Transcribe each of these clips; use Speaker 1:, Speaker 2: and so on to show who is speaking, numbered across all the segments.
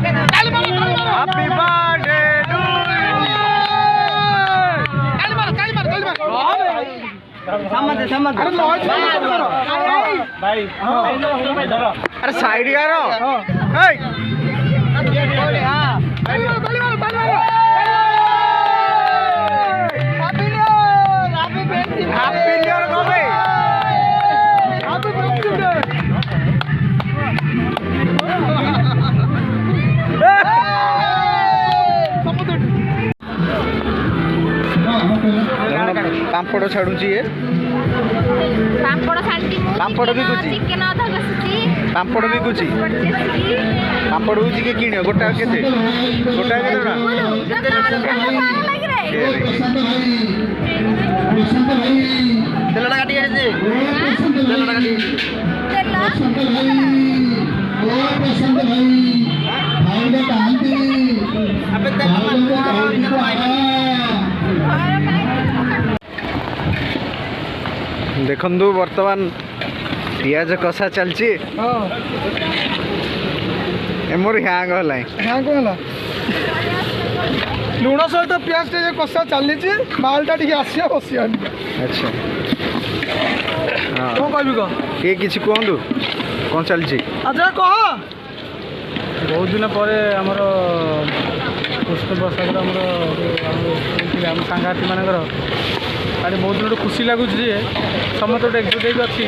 Speaker 1: Happy birthday to अरे side यार पापड़ छाड़ुची ये पापड़ भी कुछ पापड़ भी कुछ पापड़ बुझी के किण गोटा केते गोटा तेलटा काटी दे तेलटा काटी देखु बर्तमान पियाज कषा चलची मोर हैंग है
Speaker 2: लुण सहित पियाज कषा चली मालटा टे आसिया बस
Speaker 1: अच्छा
Speaker 2: कौन कहबी कह
Speaker 1: किए किसी कहतु कौन चलची
Speaker 2: अच्छा कह
Speaker 3: बहुत दिन पर आमर कृष्ण प्रसाद आम सांगाती मानकर अरे बहुत दिन खुशी लगुच समस्त गोटे एकजुट अच्छी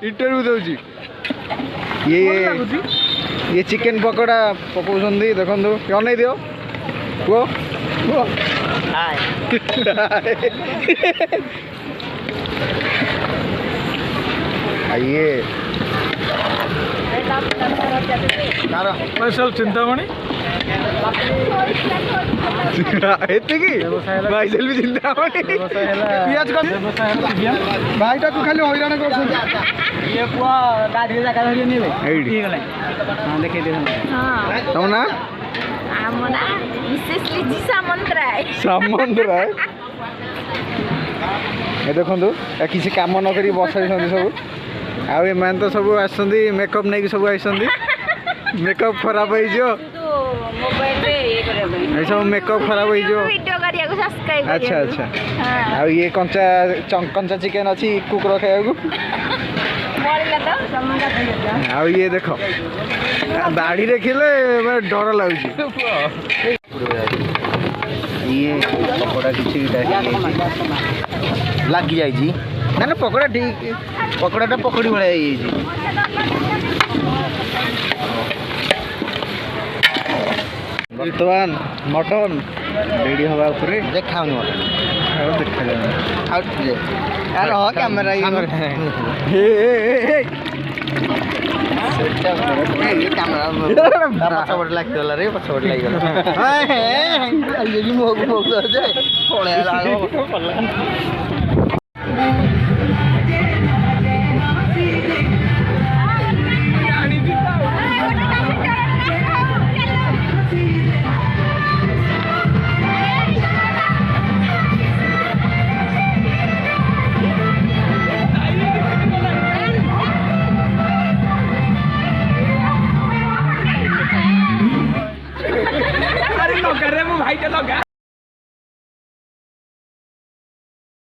Speaker 1: इंटरव्यू दूसरी ये चिकेन पकोड़ा पकाउछन देखो अनै दियो पुओ ये
Speaker 3: स्पेशल चिंतामणि
Speaker 1: भाई भी चिंतामणि
Speaker 2: पियाज भाईटा को खाली हैरान कर
Speaker 3: ये पुआ गाड़ी जगह धरी नेबे एठी गले हां देखे दे
Speaker 1: तुम ना
Speaker 4: आमना विशेष लिजी सामंतराय
Speaker 1: ए देखंतु किसी काम न करी बसाई सब आ तो सब आसंदी मेकअप नहीं सब आसंदी मेकअप खराब हो
Speaker 4: मोबाइल रे ये करे
Speaker 1: सब मेकअप खराब हो
Speaker 4: वीडियो करिया को सब्सक्राइब
Speaker 1: अच्छा अच्छा आ ये कंचा चिकन अच्छी कुकुर खाया को आ ये देखो दाढ़ी देखिले डर लगुच ये पकोड़ा किसी लगी जाइए ना ना पकोड़ा ठीक पकोड़ाटा पकड़ी भाया बर्तमान मटन रेडी हवा देखा मटन देखा कैमेरा पछपट लगे रे पछपट लगे